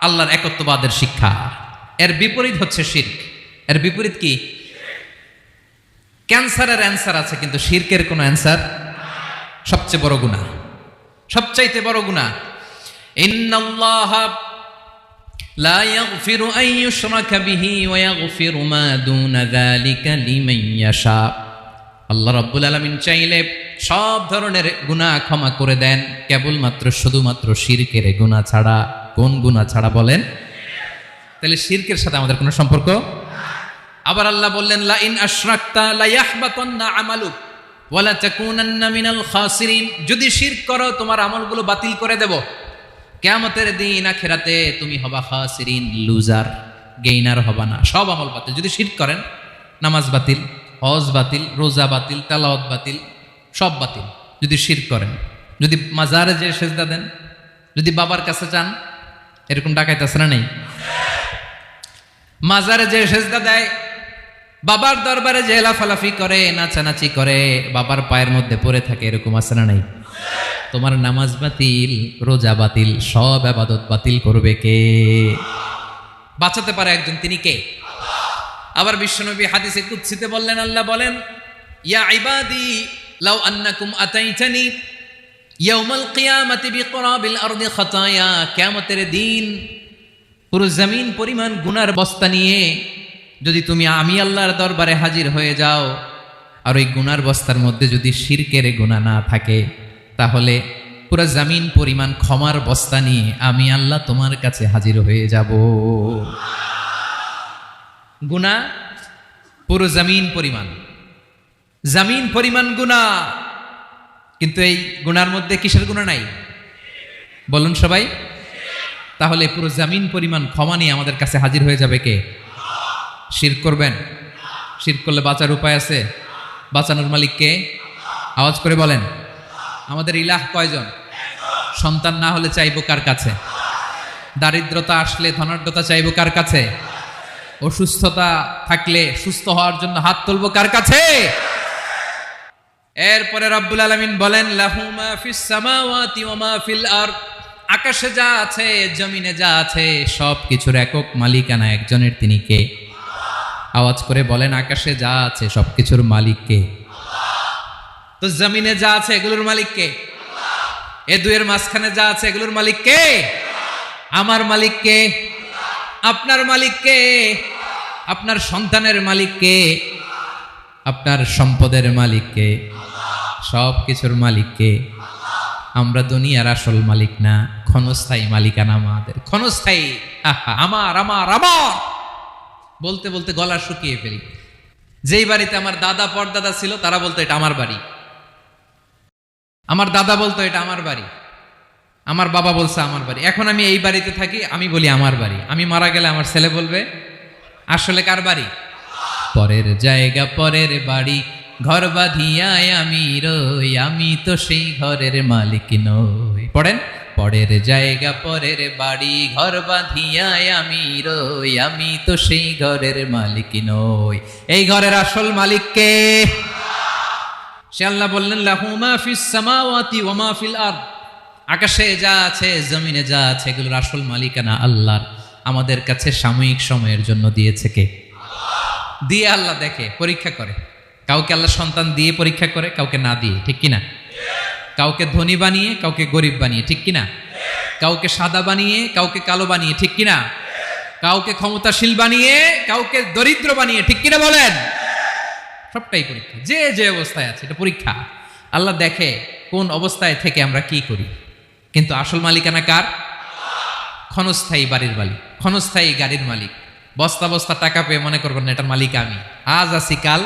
আল্লাহর একত্ববাদের শিক্ষা। এর বিপরীত হচ্ছে শিরক। এর বিপরীত কি? ক্যান্সারের অ্যান্সার আছে, কিন্তু শিরকের কোনো অ্যান্সার। সবচেয়ে বড় গুনাহ, সবচাইতে বড় গুনাহ। ইন্নাল্লাহা লা ইয়াগফিরু আন ইউশরাকা বিহি ওয়া ইয়াগফিরু মা দুনা যালিকা লিমান ইয়াশা। আল্লাহ রাব্বুল আলামিন চাইলে সব ধরনের গুনাহ ক্ষমা করে দেন, কেবলমাত্র শুধুমাত্র শিরকের গুনাহ ছাড়া। কোন গুনাহ ছাড়া বলেন? তাহলে শিরকের সাথে আমাদের কোনো সম্পর্ক। আবার আল্লাহ বললেন, লা ইন আশরাকতা লা ইয়াহবাতান্না আমালুক ওয়া লা তাকুনান্না মিনাল খাসিরিন। যদি শিরক করো তোমার আমলগুলো বাতিল করে দেব, কিয়ামতের দিন আখিরাতে তুমি হবা খাসিরিন, লুজার, গেইনার হবা না। সব আমল বাতিল যদি শিরক করেন। নামাজ বাতিল, হজ বাতিল, রোজা বাতিল, তেলাওয়াত বাতিল, সব বাতিল যদি শিরক করেন। যদি মাজারে যে সেজদা দেন, যদি বাবার কাছে চান, এরকম ডাকাইতে আছে না নেই? মাজারে যে সেজদা দেয়, বাবার দরবারে যে লাফালাফি করে, নাচানাচি করে, বাবার পায়ের মধ্যে পড়ে থাকে, এরকম আছে না নাই? তোমার নামাজ বাতিল, রোজা বাতিল, সব ইবাদত বাতিল করবে কে? বাঁচাতে পারে একজন, তিনি কে? আবার বিশ্বনবী হাদিসে কুদসিতে বললেন, আল্লাহ বলেন, ইয়া ইবাদি লাউ আন্নাকুম আতাইতানি ইয়াউমাল কিয়ামাতি বিকরাবিল আরদি খাতায়া। কিয়ামতের দিন পুরো জমিন পরিমাণ গুনার বস্তা নিয়ে যদি তুমি আমি আল্লাহর দরবারে হাজির হয়ে যাও, আর ওই গুনার বস্তার মধ্যে যদি শিরকের গুনাহ না থাকে, তাহলে পুরো জমিন পরিমাণ ক্ষমার বস্তা নিয়ে আমি আল্লাহ তোমার কাছে হাজির হয়ে যাব। গুনাহ পুরো জমিন পরিমাণ, জমিন পরিমাণ গুনাহ, কিন্তু এই গুনার মধ্যে কিসের গুনাহ নাই? বলুন সবাই। তাহলে পুরো জমিন পরিমাণ ক্ষমা নিয়ে আমাদের কাছে হাজির হয়ে যাবে কে? শিরক করবেন? শিরক করলে বাঁচার উপায় আছে? বাঁচানোর মালিক কে? আওয়াজ করে বলেন। আমাদের ইলাহ কয়জন? সন্তান না হলে চাইবো কার কাছে? দারিদ্রতা আসলে ধনাঢ্যতা চাইবো কার কাছে? অসুস্থতা থাকলে সুস্থ হওয়ার জন্য হাত তুলবো কার কাছে? এরপরে রব্বুল আলামিন বলেন, লাহু মা ফিস সামাওয়াতি ওয়া মা ফিল আরদ। আকাশে যা আছে, জমিনে যা আছে, সব কিছুর একক মালিকানা একজনের, তিনি কে? আওয়াজ করে বলেন, আকাশে যা আছে সব কিছুর মালিক কে? তো জমিনে যা আছে এগুলোর মালিক কে? এ দুয়ের মাঝখানে যা আছে এগুলোর মালিক কে? আমার মালিক কে? আপনার মালিক কে? আপনার সন্তানের মালিক কে? আপনার সম্পদের মালিক কে? সব কিছুর মালিক কে? আমরা দুনিয়ার আসল মালিক না, ক্ষণস্থায়ী মালিকানা আমাদের, ক্ষণস্থায়ী। আমার আমার আমার বলতে বলতে গলা শুকিয়ে ফেলি। যেই বাড়িতে আমার দাদা পরদাদা ছিল, তারা বলতো এটা আমার বাড়ি। আমার দাদা বলতো এটা আমার বাড়ি, আমার বাবা বলছে আমার বাড়ি। এখন আমি এই বাড়িতে থাকি, আমি বলি আমার বাড়ি। আমি মারা গেলে আমার ছেলে বলবে আসলে কার বাড়ি? পরের জায়গা পরের বাড়ি, ঘর বাঁধিয়ায় আমি রই, আমি তো সেই ঘরের মালিক নই। পড়েন, পরের জায়গা পরের বাড়ি, ঘর বাঁধিয়ায় আমি রই, আমি তো সেই ঘরের মালিক নই। এই ঘরের আসল মালিক কে? সে আল্লাহ বললেন, লাহু মা ফিস সামাওয়াতি ওয়া মা ফিল আরদ। আকাশে যা আছে, জমিনে যা আছে, এগুলোর আসল মালিকানা আল্লাহর। আমাদের কাছে সাময়িক সময়ের জন্য দিয়েছে কে? দিয়ে আল্লাহ দেখে, পরীক্ষা করে। কাউকে আল্লাহ সন্তান দিয়ে পরীক্ষা করে, কাউকে না দিয়ে, ঠিক কিনা? কাউকে ধনী বানিয়ে, কাউকে গরিব বানিয়ে, ঠিক কিনা? কাউকে সাদা বানিয়ে, কাউকে কালো বানিয়ে, ঠিক কিনা? কাউকে ক্ষমতাশীল বানিয়ে, কাউকে দরিদ্র বানিয়ে, ঠিক কিনা বলেন? সবটাই পরীক্ষা। যে যে অবস্থায় আছে এটা পরীক্ষা। আল্লাহ দেখে কোন অবস্থায় থেকে আমরা কি করি। কিন্তু আসল মালিকানা কার? ক্ষণস্থায়ী বাড়ির মালিক, ক্ষণস্থায়ী গাড়ির মালিক। বস্তা বস্তা টাকা পেয়ে মনে করবেন না এটার মালিক আমি। আজ আছি কাল,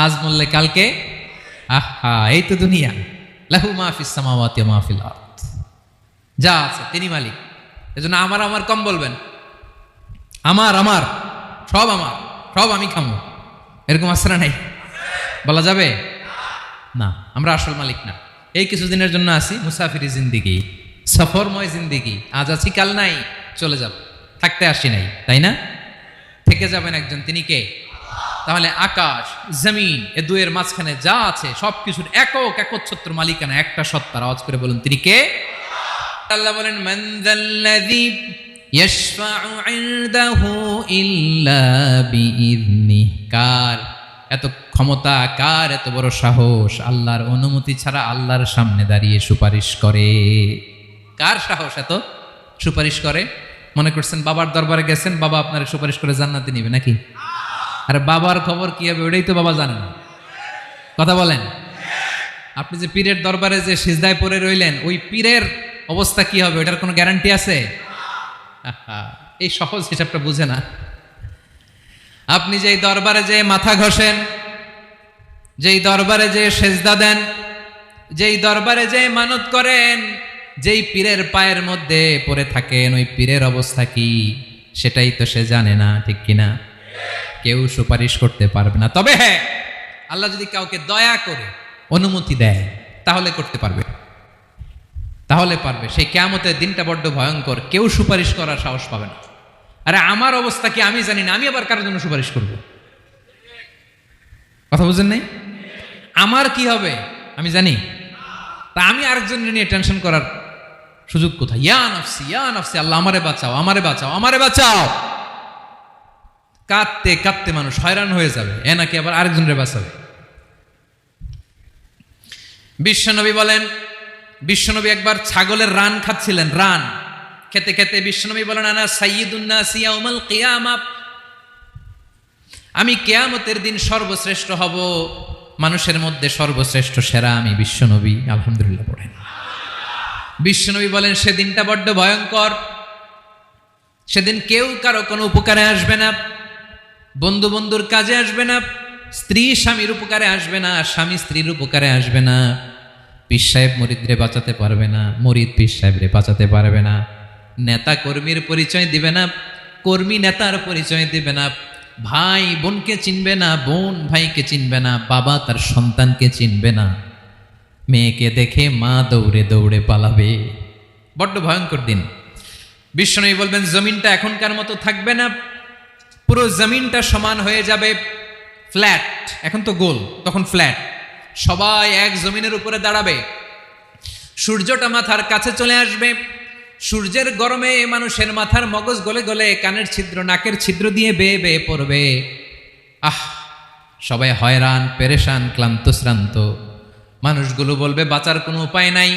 আজ মরলে কালকে। আহা, এই তো দুনিয়া। লাহু মা ফিস সামাওয়াতি ওয়া মা ফিল আরদ। যা আছে তিনি মালিক। এজন্য আমার আমার কম বলবেন। আমার আমার সব আমার, সব আমি খামো, এরকম আছে না নাই? বলা যাবে না। আমরা আসল মালিক না। এই কিছুদিনের জন্য আসি, মুসাফিরি জিন্দিগি, সফরময় জিন্দিগি। আজ আছি কাল নাই, চলে যাব। থাকতে আসি নাই, তাই না? থেকে যাবেন একজন, তিনি কে? তাহলে আকাশ জমিন এ দুয়ের মাঝখানে যা আছে সবকিছুর একক একচ্ছত্র মালিকানা একটা সত্তার। আওয়াজ করে বলুন তিনি কে? আল্লাহ বলেন, মান যাল্লাযী ইয়াশফাউ ইনদাহু ইল্লা বিইذনিহি, কার এত ক্ষমতা, কার এত বড় সাহস আল্লাহর অনুমতি ছাড়া আল্লাহর সামনে দাঁড়িয়ে সুপারিশ করে? কার সাহস এত সুপারিশ করে? মনে করছেন বাবার দরবারে গেছেন, বাবা আপনার সুপারিশ করে জান্নাতে নিবে নাকি? আরে বাবার খবর কি হবে ওটাই তো বাবা জানে না। কথা বলেন। আপনি যে পীরের দরবারে যে সিজদায় পড়ে রইলেন, ওই পীরের অবস্থা কি হবে ওটার কোনো গ্যারান্টি আছে? এই সহজ হিসাবটা বুঝে না। আপনি যেই দরবারে যে মাথা ঘষেন, যেই দরবারে যে সেজদা দেন, যেই দরবারে যে মানত করেন, যেই পীরের পায়ের মধ্যে পড়ে থাকেন, ওই পীরের অবস্থা কি সেটাই তো সে জানে না, ঠিক কিনা? কেউ সুপারিশ করতে পারবে না। তবে হ্যাঁ, আল্লাহ যদি কাউকে দয়া করে অনুমতি দেয় তাহলে করতে পারবে, তাহলে পারবে। সেই কিয়ামতের দিনটা বড্ড ভয়ঙ্কর, কেউ সুপারিশ করার সাহস পাবে না। আরে আমার অবস্থা কি আমি জানি না, আমি আবার কারোর জন্য সুপারিশ করব? কথা বুঝেন নাই? আমার কি হবে আমি জানি, তা আমি আরেকজনের নিয়ে টেনশন করার সুযোগ কোথায়? ইয়া নাফসি, ইয়া নাফসি, আল্লাহ আমারে বাঁচাও, আমারে বাঁচাও, আমারে বাঁচাও। কাঁদতে কাঁদতে মানুষ হয়রান হয়ে যাবে, এ নাকি আবার আরেকজনের বাঁচাবে। বিশ্বনবী বলেন, বিশ্বনবী একবার ছাগলের রান খাচ্ছিলেন, রান খেতে খেতে বিশ্বনবী বলেন, আনা সাইয়্যিদুন নাস ইয়াউমাল কিয়ামাহ, আমি কিয়ামতের দিন সর্বশ্রেষ্ঠ হব, মানুষের মধ্যে সর্বশ্রেষ্ঠ সেরা আমি বিশ্বনবী। আলহামদুলিল্লাহ পড়েন। বিশ্বনবী বলেন সেদিনটা বড্ড ভয়ঙ্কর, সেদিন কেউ কারো কোনো উপকারে আসবে না, বন্ধু বন্ধুর কাজে আসবে না, স্ত্রী স্বামীর উপকারে আসবে না, স্বামী স্ত্রীর উপকারে আসবে না, পীর সাহেব মুরিদরে বাঁচাতে পারবে না, মুরিদ পীর সাহেবরে বাঁচাতে পারবে না, নেতা কর্মীর পরিচয় দিবে না, কর্মী নেতার পরিচয় দিবে না, ভাই বোনকে চিনবে না, বোন ভাইকে চিনবে না, বাবা তার সন্তানকে চিনবে না, মেয়েকে দেখে মা দৌড়ে দৌড়ে পালাবে। বড্ড ভয়ঙ্কর দিন। বিশ্বনবী বলবেন জমিনটা এখনকার মতো থাকবে না, পুরো জমিনটা সমান হয়ে যাবে, ফ্ল্যাট। এখন তো গোল, তখন ফ্ল্যাট। সবাই এক জমিনের উপরে দাঁড়াবে, সূর্যটা মাথার কাছে চলে আসবে, সূর্যের গরমে মানুষের মাথার মগজ গলে গলে কানের ছিদ্র নাকের ছিদ্র দিয়ে বেয়ে বেয়ে পড়বে। সবাই হয়রান, পেরেশান, ক্লান্ত শ্রান্ত। মানুষগুলো বলবে বাঁচার কোনো উপায় নাই।